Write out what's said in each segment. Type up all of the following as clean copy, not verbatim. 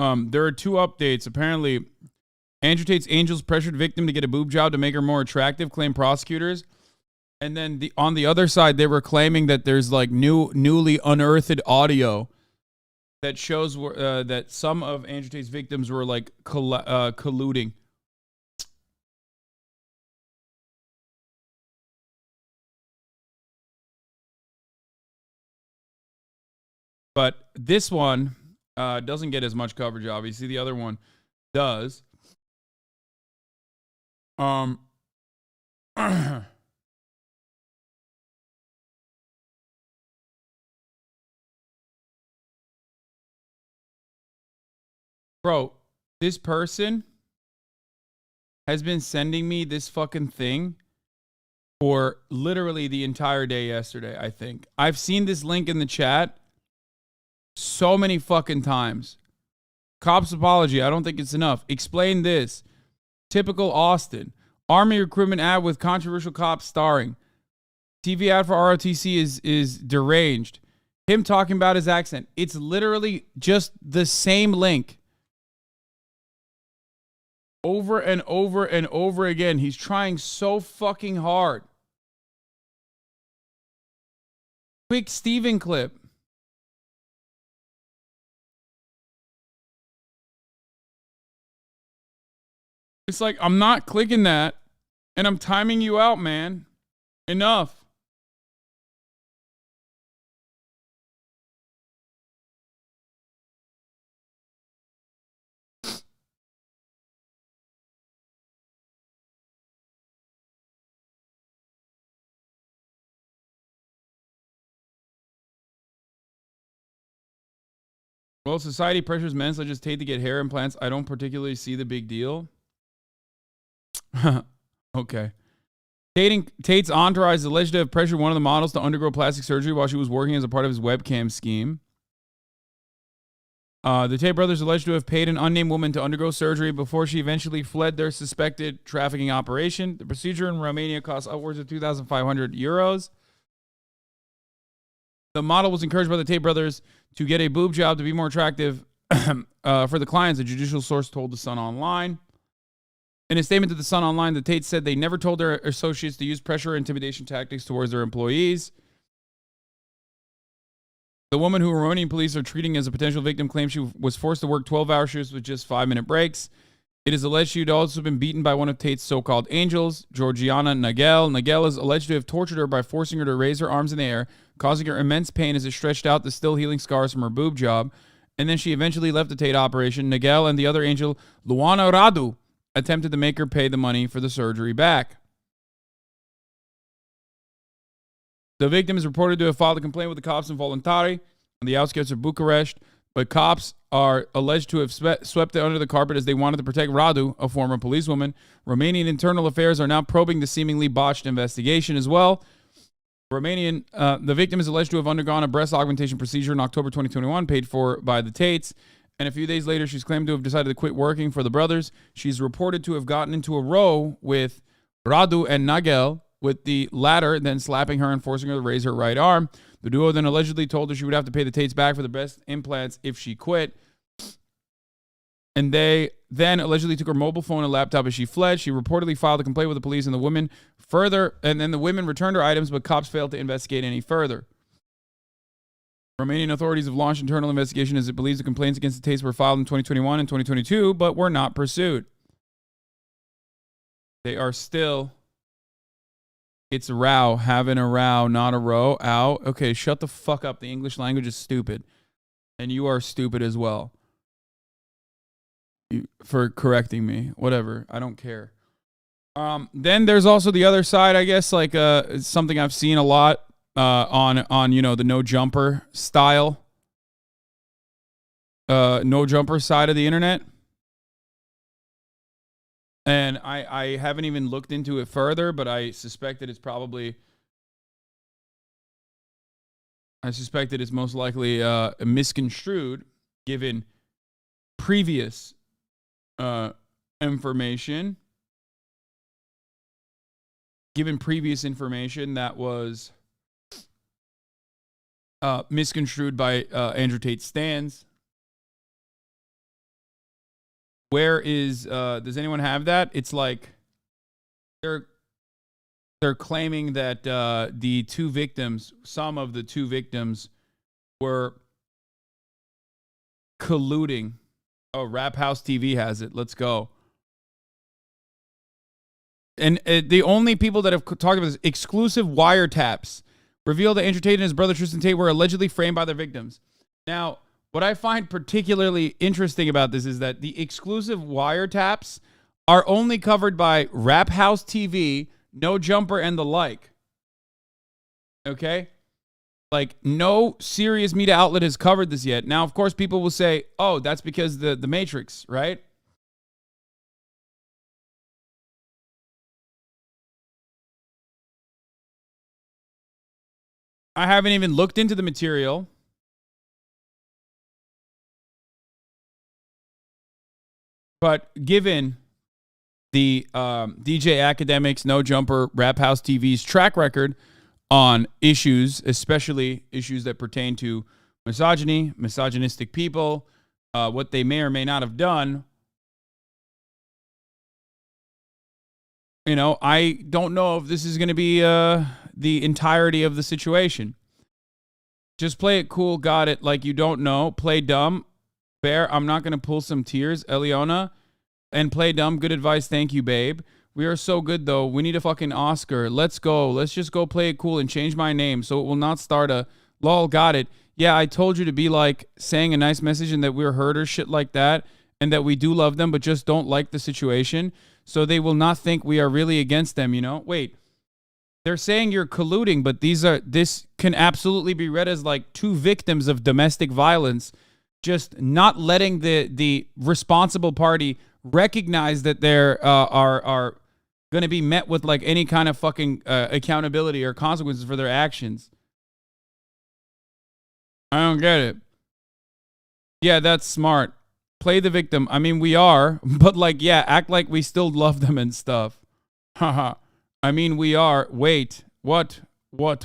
There are two updates. Apparently, Andrew Tate's angels pressured victim to get a boob job to make her more attractive, claim prosecutors. And then on the other side, they were claiming that there's like newly unearthed audio that shows that some of Andrew Tate's victims were like colluding. But this one doesn't get as much coverage, obviously. The other one does. Bro, this person has been sending me this fucking thing for literally the entire day yesterday, I think. I've seen this link in the chat so many fucking times. Cops apology. I don't think it's enough. Explain this. Typical Austin. Army recruitment ad with controversial cops starring. TV ad for ROTC is deranged. Him talking about his accent. It's literally just the same link. Over and over and over again. He's trying so fucking hard. Quick Steven clip. It's like, I'm not clicking that, and I'm timing you out, man. Enough. Well, society pressures men such as Tate to get hair implants. I don't particularly see the big deal. Okay. Tate's entourage is alleged to have pressured one of the models to undergo plastic surgery while she was working as a part of his webcam scheme. The Tate brothers are alleged to have paid an unnamed woman to undergo surgery before she eventually fled their suspected trafficking operation. The procedure in Romania cost upwards of 2,500 euros. The model was encouraged by the Tate brothers to get a boob job to be more attractive for the clients, a judicial source told The Sun Online. In a statement to The Sun Online, the Tates said they never told their associates to use pressure or intimidation tactics towards their employees. The woman who Romanian police are treating as a potential victim claims she was forced to work 12-hour shifts with just 5-minute breaks. It is alleged she had also been beaten by one of Tate's so-called angels, Georgiana Nagel. Nagel is alleged to have tortured her by forcing her to raise her arms in the air, causing her immense pain as it stretched out the still healing scars from her boob job. And then she eventually left the Tate operation. Nagel and the other angel, Luana Radu, attempted to make her pay the money for the surgery back. The victim is reported to have filed a complaint with the cops in Voluntari on the outskirts of Bucharest, but cops are alleged to have swept it under the carpet as they wanted to protect Radu, a former policewoman. Romanian internal affairs are now probing the seemingly botched investigation as well. The victim is alleged to have undergone a breast augmentation procedure in October 2021, paid for by the Tates. And a few days later, she's claimed to have decided to quit working for the brothers. She's reported to have gotten into a row with Radu and Nagel, with the latter then slapping her and forcing her to raise her right arm. The duo then allegedly told her she would have to pay the Tates back for the breast implants if she quit. And they then allegedly took her mobile phone and laptop as she fled. She reportedly filed a complaint with the police and the women then the women returned her items, but cops failed to investigate any further. Romanian authorities have launched internal investigation as it believes the complaints against the Tates were filed in 2021 and 2022, but were not pursued. They are still... It's a row, having a row, not a row. Ow. Okay, shut the fuck up. The English language is stupid. And you are stupid as well. For correcting me. Whatever. I don't care. Then there's also the other side, I guess, like something I've seen a lot on you know, the no jumper style. No jumper side of the internet. And I haven't even looked into it further, but I suspect that it's most likely misconstrued given previous information. Given previous information that was misconstrued by Andrew Tate stans. Where is does anyone have that? It's like they're claiming that the two victims, some of the two victims, were colluding. Oh, Rap House TV has it. Let's go. And the only people that have talked about this, exclusive wiretaps reveal that Andrew Tate and his brother Tristan Tate were allegedly framed by their victims. Now, what I find particularly interesting about this is that the exclusive wiretaps are only covered by Rap House TV, No Jumper, and the like. Okay? Like, no serious media outlet has covered this yet. Now, of course, people will say, oh, that's because the Matrix, right? I haven't even looked into the material. But given the DJ Academics, No Jumper, Rap House TV's track record on issues, especially issues that pertain to misogyny, misogynistic people, what they may or may not have done, you know, I don't know if this is going to be the entirety of the situation. Just play it cool, got it, like you don't know. Play dumb. Bear, I'm not going to pull some tears. Eliona. And play dumb. Good advice. Thank you, babe. We are so good, though. We need a fucking Oscar. Let's go. Let's just go play it cool and change my name so it will not start a lol, got it. Yeah, I told you to be like saying a nice message and that we're hurt or shit like that and that we do love them but just don't like the situation so they will not think we are really against them, you know? Wait. They're saying you're colluding, but this can absolutely be read as like two victims of domestic violence just not letting the responsible party recognize that they're are going to be met with like any kind of fucking accountability or consequences for their actions. I don't get it. Yeah, that's smart. Play the victim. I mean, we are, but like, yeah, act like we still love them and stuff. Haha. I mean, we are. Wait, what? Why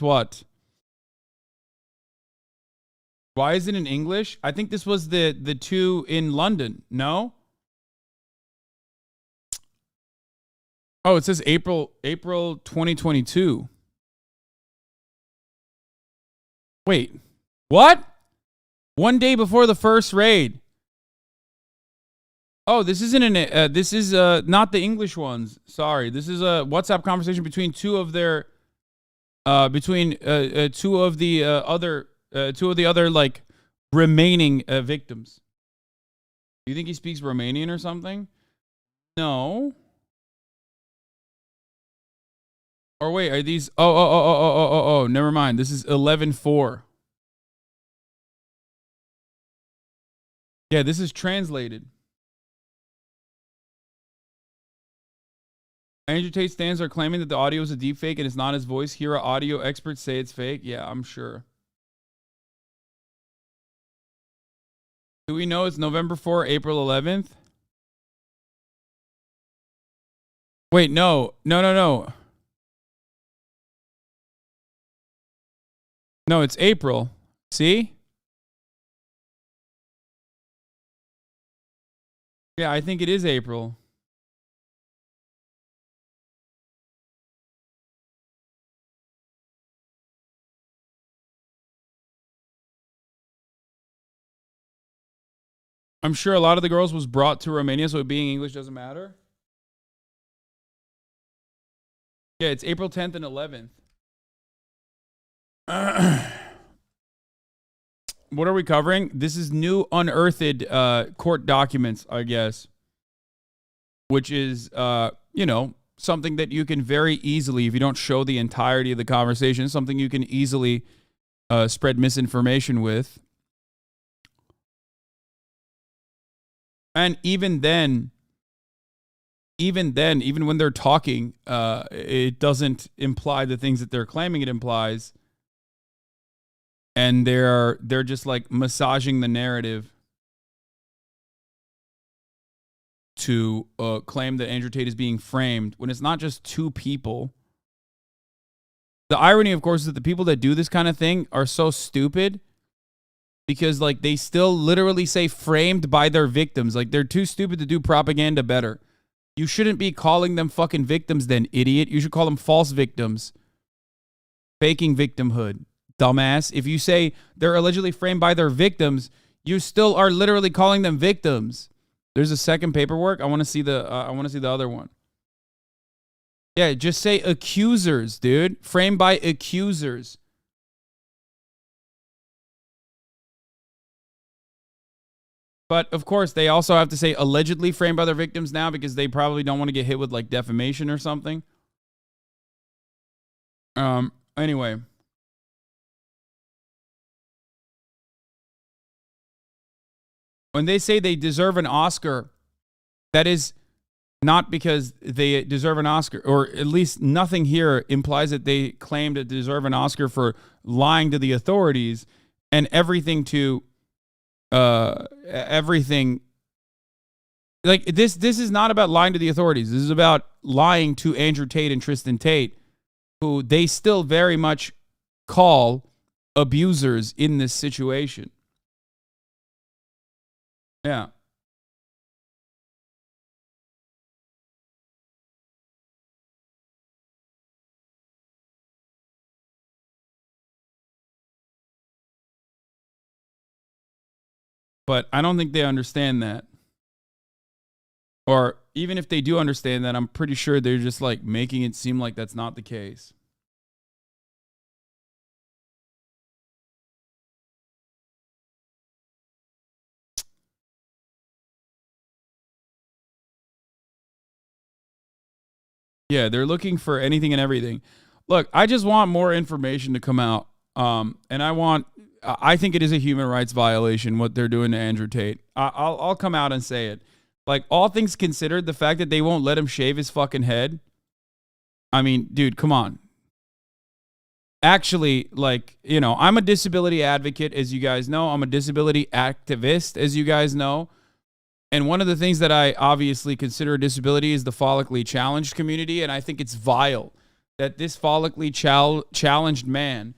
is it in English? I think this was the two in London. No? Oh, it says April 2022. Wait, what? One day before the first raid. Oh, this isn't this is not the English ones. Sorry, this is a WhatsApp conversation between two of their two of the other like remaining victims. Do you think he speaks Romanian or something? No. Or wait, are these? Oh, never mind. This is 11:4. Yeah, this is translated. Andrew Tate stands are claiming that the audio is a deepfake and it's not his voice. Here are audio experts say it's fake. Yeah, I'm sure. Do we know it's November 4, April 11th? Wait, no. No, it's April. See? Yeah, I think it is April. I'm sure a lot of the girls was brought to Romania, so it being English doesn't matter. Yeah, it's April 10th and 11th. What are we covering? This is new unearthed court documents, I guess. Which is, you know, something that you can very easily, if you don't show the entirety of the conversation, something you can easily spread misinformation with. And even when they're talking, it doesn't imply the things that they're claiming it implies. And they're just like massaging the narrative to claim that Andrew Tate is being framed when it's not just two people. The irony, of course, is that the people that do this kind of thing are so stupid because like they still literally say framed by their victims. Like they're too stupid to do propaganda better. You shouldn't be calling them fucking victims then, idiot. You should call them false victims. Faking victimhood, dumbass. If you say they're allegedly framed by their victims, you still are literally calling them victims. There's a second paperwork. I want to see the other one. Yeah, just say accusers, dude. Framed by accusers. But of course, they also have to say allegedly framed by their victims now because they probably don't want to get hit with like defamation or something. Anyway. When they say they deserve an Oscar, that is not because they deserve an Oscar, or at least nothing here implies that they claim to deserve an Oscar for lying to the authorities and everything to everything. Like this is not about lying to the authorities. This is about lying to Andrew Tate and Tristan Tate, who they still very much call abusers in this situation. Yeah. But I don't think they understand that. Or even if they do understand that, I'm pretty sure they're just like making it seem like that's not the case. Yeah, they're looking for anything and everything. Look, I just want more information to come out. And I think it is a human rights violation what they're doing to Andrew Tate. I'll come out and say it. Like, all things considered, the fact that they won't let him shave his fucking head. I mean, dude, come on. Actually, like, you know, I'm a disability advocate, as you guys know. I'm a disability activist, as you guys know. And one of the things that I obviously consider a disability is the follically challenged community. And I think it's vile that this follically challenged man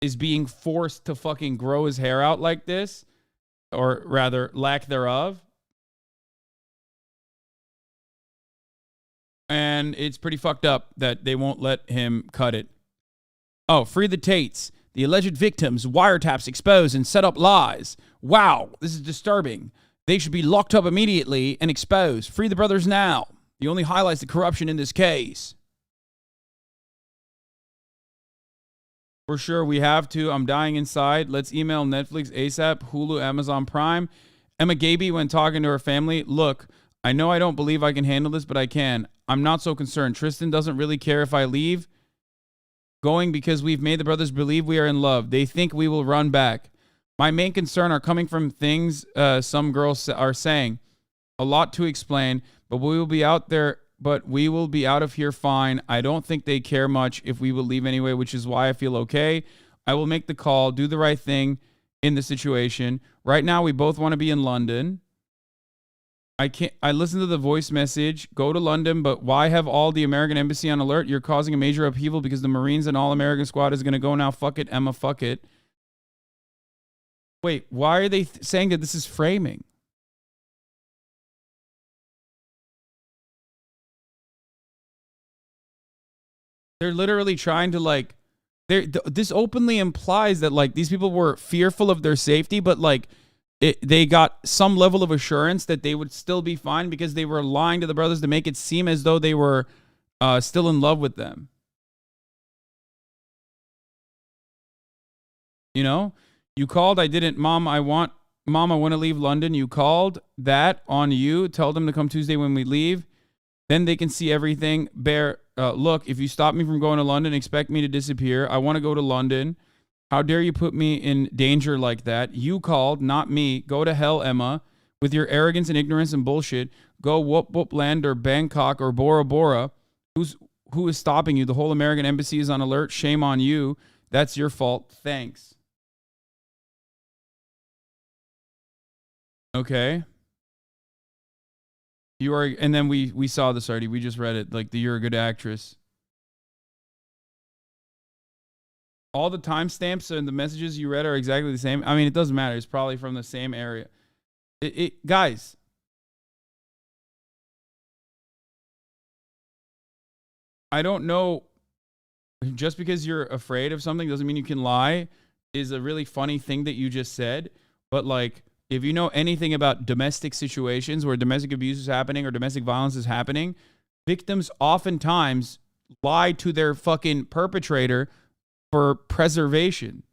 is being forced to fucking grow his hair out like this, or rather lack thereof. And it's pretty fucked up that they won't let him cut it. Oh, free the Tates. The alleged victims, wiretaps expose and set up lies. Wow, this is disturbing. They should be locked up immediately and exposed. Free the brothers now. He only highlights the corruption in this case. For sure, we have to. I'm dying inside. Let's email Netflix ASAP, Hulu, Amazon Prime. Emma Gaby, when talking to her family, look, I know I don't believe I can handle this, but I can. I'm not so concerned. Tristan doesn't really care if I leave going because we've made the brothers believe we are in love. They think we will run back. My main concern are coming from things some girls are saying. A lot to explain, but we will be out there. But we will be out of here fine. I don't think they care much if we will leave anyway, which is why I feel okay. I will make the call, do the right thing in the situation. Right now, we both want to be in London. I listen to the voice message, go to London, but why have all the American embassy on alert? You're causing a major upheaval because the Marines and all American squad is going to go now. Fuck it, Emma, fuck it. Wait, why are they saying that this is framing? They're literally trying to like, this openly implies that like these people were fearful of their safety, but like they got some level of assurance that they would still be fine because they were lying to the brothers to make it seem as though they were still in love with them. You know, you called. I didn't. Mom, I want to leave London. You called. That on you. Tell them to come Tuesday when we leave. Then they can see everything. Bear, look, if you stop me from going to London, expect me to disappear. I want to go to London. How dare you put me in danger like that? You called, not me. Go to hell, Emma. With your arrogance and ignorance and bullshit. Go whoop whoop land or Bangkok or Bora Bora. Who is stopping you? The whole American embassy is on alert. Shame on you. That's your fault. Thanks. Okay. You are, and then we saw this already. We just read it. Like, you're a good actress. all the timestamps and the messages you read are exactly the same. I mean, it doesn't matter. It's probably from the same area. Guys, I don't know. Just because you're afraid of something doesn't mean you can lie is a really funny thing that you just said. But like, if you know anything about domestic situations where domestic abuse is happening or domestic violence is happening, victims oftentimes lie to their fucking perpetrator for preservation.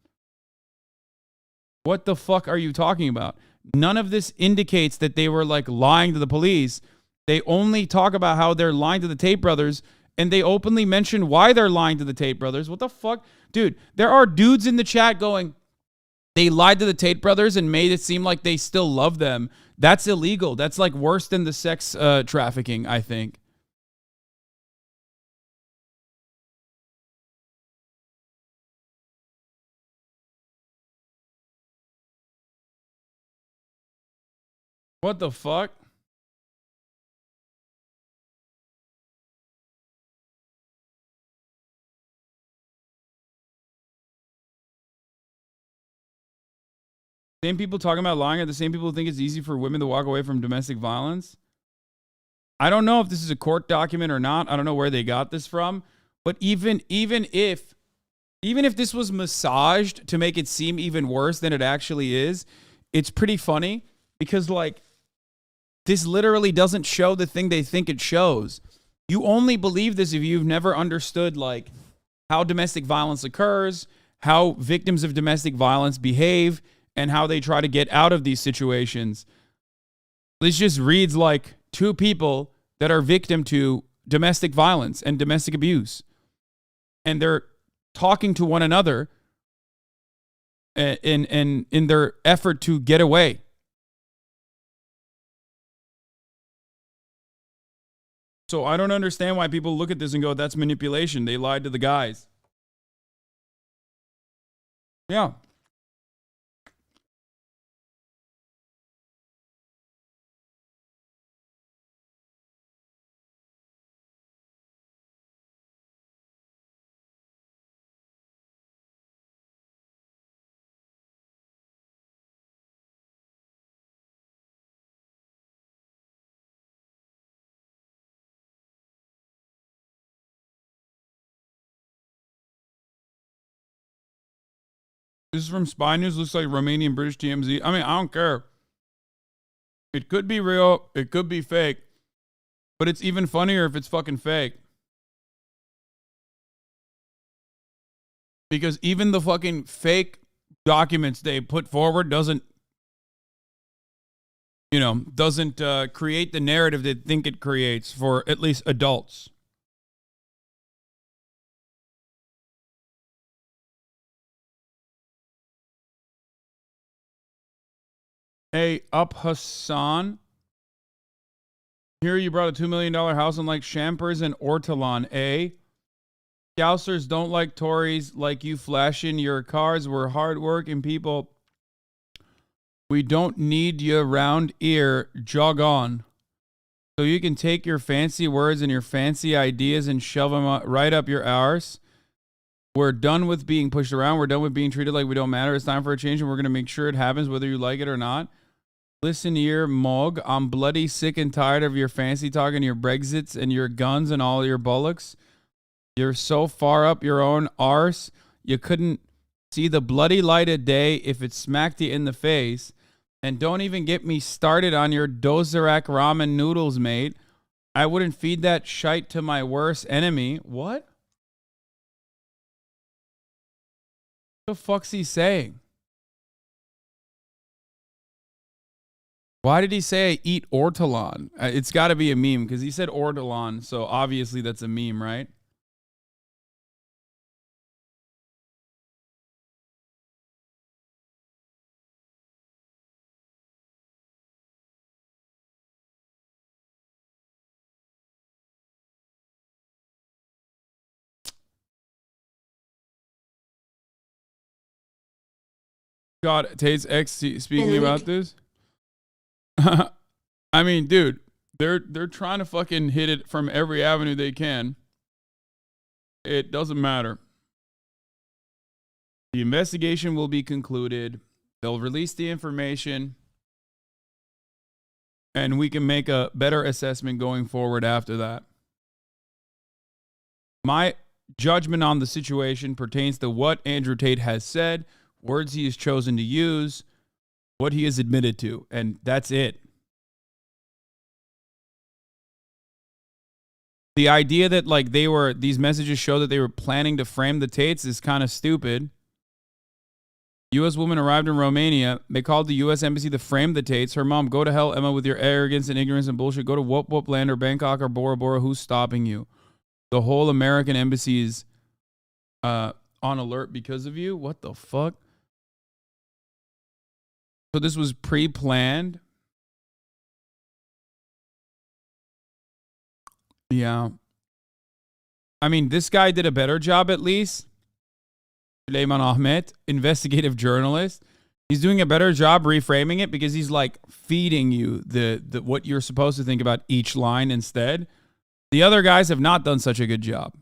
What the fuck are you talking about? None of this indicates that they were like lying to the police. They only talk about how they're lying to the Tate brothers, and they openly mention why they're lying to the Tate brothers. What the fuck? Dude, there are dudes in the chat going, they lied to the Tate brothers and made it seem like they still love them. That's illegal. That's like worse than the sex trafficking, I think. What the fuck? Same people talking about lying are the same people who think it's easy for women to walk away from domestic violence. I don't know if this is a court document or not. I don't know where they got this from. But even if this was massaged to make it seem even worse than it actually is, it's pretty funny because like this literally doesn't show the thing they think it shows. You only believe this if you've never understood like how domestic violence occurs, how victims of domestic violence behave, and how they try to get out of these situations. This just reads like two people that are victim to domestic violence and domestic abuse. And they're talking to one another in their effort to get away. So I don't understand why people look at this and go, that's manipulation. They lied to the guys. Yeah. This is from Spy News. Looks like Romanian British TMZ. I mean, I don't care. It could be real. It could be fake. But it's even funnier if it's fucking fake. Because even the fucking fake documents they put forward doesn't create the narrative they think it creates for at least adults. Hey, up Hassan. Here you brought a $2 million house on like Champers and Ortolan, eh? Scousers don't like Tories like you flashing your cars. We're hardworking people. We don't need you around here. Jog on. So you can take your fancy words and your fancy ideas and shove them right up your arse. We're done with being pushed around. We're done with being treated like we don't matter. It's time for a change, and we're going to make sure it happens whether you like it or not. Listen here, Mog. I'm bloody sick and tired of your fancy talk and your Brexits and your guns and all your bollocks. You're so far up your own arse, you couldn't see the bloody light of day if it smacked you in the face. And don't even get me started on your Dozarak ramen noodles, mate. I wouldn't feed that shite to my worst enemy. What? What the fuck's he saying? Why did he say I eat ortolan? It's got to be a meme because he said ortolan, so obviously that's a meme, right? God, Tate's ex speaking about this. I mean, dude, they're trying to fucking hit it from every avenue they can. It doesn't matter. The investigation will be concluded. They'll release the information, and we can make a better assessment going forward after that. My judgment on the situation pertains to what Andrew Tate has said, words he has chosen to use, what he has admitted to, and that's it. The idea that like these messages show that they were planning to frame the Tates is kind of stupid. U.S. woman arrived in Romania. They called the U.S. embassy to frame the Tates. Her mom, go to hell, Emma, with your arrogance and ignorance and bullshit. Go to Whoop Whoop Land or Bangkok or Bora Bora. Who's stopping you? The whole American embassy is on alert because of you? What the fuck? So this was pre-planned? Yeah. I mean, this guy did a better job at least. Süleyman Ahmet, investigative journalist. He's doing a better job reframing it because he's like feeding you the what you're supposed to think about each line instead. The other guys have not done such a good job.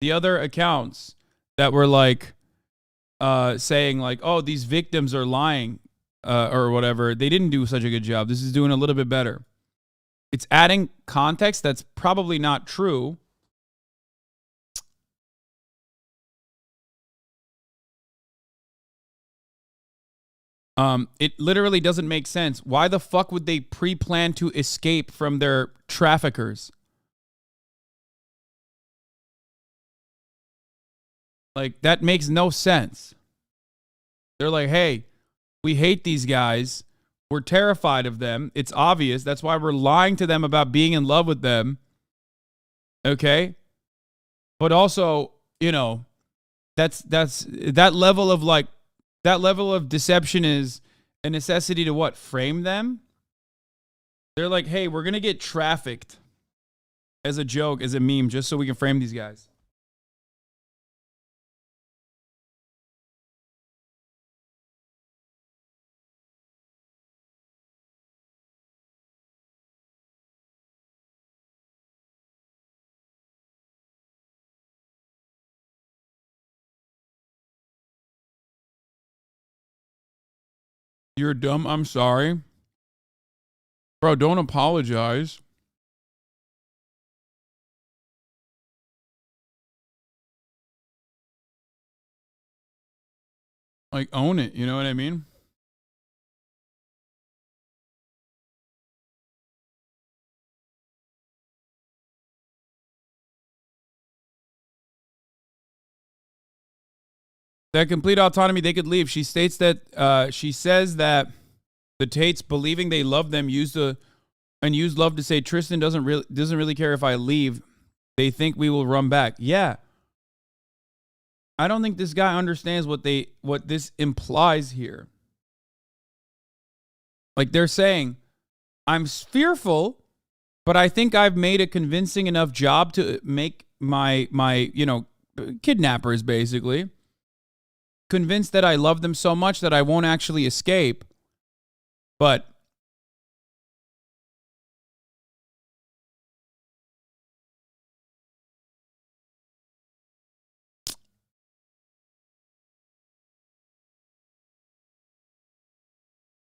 The other accounts that were like saying like, oh, these victims are lying or whatever, they didn't do such a good job. This is doing a little bit better. It's adding context that's probably not true. It literally doesn't make sense. Why the fuck would they pre-plan to escape from their traffickers? Like, that makes no sense. They're like, hey, we hate these guys. We're terrified of them. It's obvious. That's why we're lying to them about being in love with them. Okay? But also, you know, that level of deception is a necessity to what? Frame them? They're like, hey, we're going to get trafficked as a joke, as a meme, just so we can frame these guys. You're dumb. I'm sorry. Bro, don't apologize. Like, own it. You know what I mean? That complete autonomy, they could leave. She states that she says that the Tates, believing they love them, used love to say Tristan doesn't really care if I leave. They think we will run back. Yeah. I don't think this guy understands what this implies here. Like, they're saying, I'm fearful, but I think I've made a convincing enough job to make my kidnappers basically convinced that I love them so much that I won't actually escape. But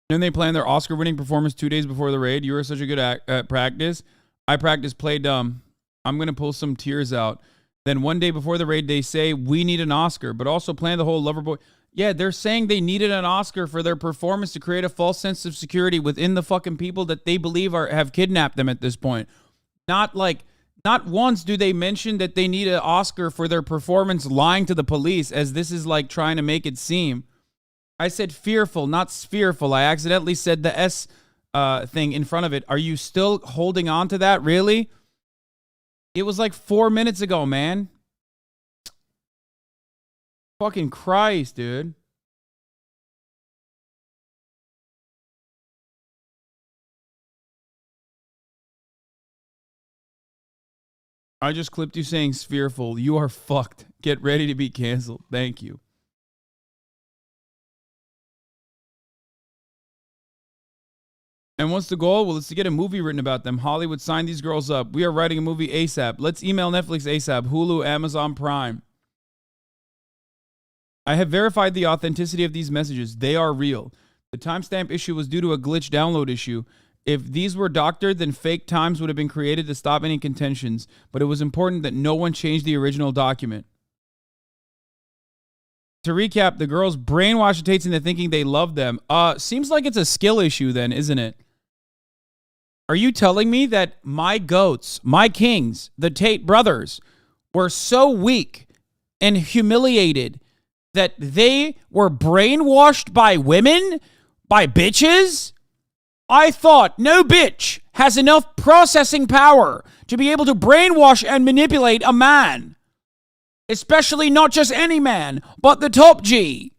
then they plan their Oscar-winning performance 2 days before the raid. You were such a good at practice. I practice play dumb. I'm going to pull some tears out. Then 1 day before the raid, they say, we need an Oscar, but also plan the whole Loverboy. Yeah, they're saying they needed an Oscar for their performance to create a false sense of security within the fucking people that they believe have kidnapped them at this point. Not once do they mention that they need an Oscar for their performance lying to the police, as this is like trying to make it seem. I said fearful, not spherical. I accidentally said the S thing in front of it. Are you still holding on to that? Really? It was like 4 minutes ago, man. Fucking Christ, dude. I just clipped you saying spherical. You are fucked. Get ready to be canceled. Thank you. And what's the goal? Well, it's to get a movie written about them. Hollywood, sign these girls up. We are writing a movie ASAP. Let's email Netflix ASAP. Hulu, Amazon Prime. I have verified the authenticity of these messages. They are real. The timestamp issue was due to a glitch download issue. If these were doctored, then fake times would have been created to stop any contentions, but it was important that no one changed the original document. To recap, the girls brainwash the Tates into thinking they love them. Seems like it's a skill issue then, isn't it? Are you telling me that my goats, my kings, the Tate brothers, were so weak and humiliated that they were brainwashed by women? By bitches? I thought no bitch has enough processing power to be able to brainwash and manipulate a man. Especially not just any man, but the top G.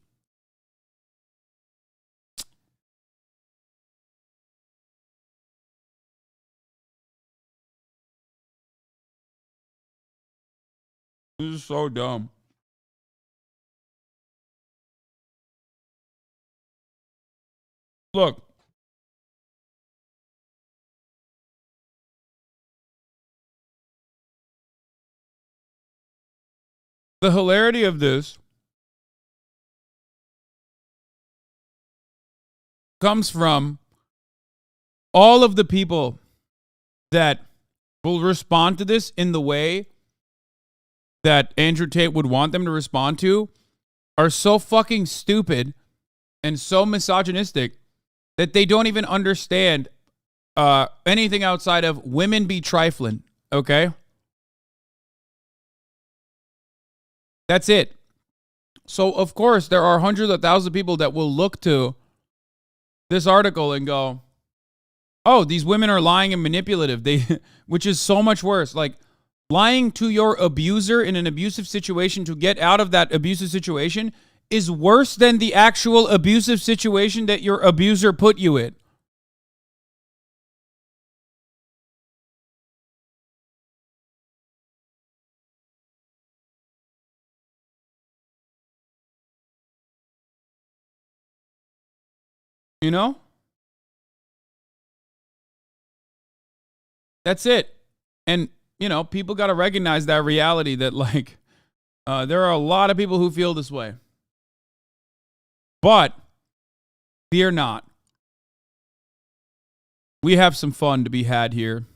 This is so dumb. Look. The hilarity of this comes from all of the people that will respond to this in the way that Andrew Tate would want them to respond to are so fucking stupid and so misogynistic that they don't even understand anything outside of women be trifling, okay? That's it. So, of course, there are hundreds of thousands of people that will look to this article and go, oh, these women are lying and manipulative, which is so much worse. Like, lying to your abuser in an abusive situation to get out of that abusive situation is worse than the actual abusive situation that your abuser put you in. You know? That's it. And, you know, people got to recognize that reality that, like, there are a lot of people who feel this way. But fear not. We have some fun to be had here.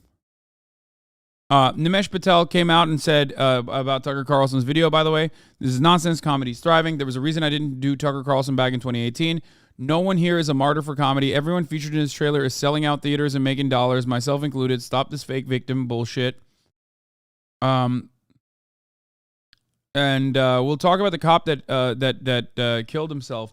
Nimesh Patel came out and said about Tucker Carlson's video, by the way, this is nonsense. Comedy's thriving. There was a reason I didn't do Tucker Carlson back in 2018. No one here is a martyr for comedy. Everyone featured in this trailer is selling out theaters and making dollars, myself included. Stop this fake victim bullshit. And we'll talk about the cop that killed himself.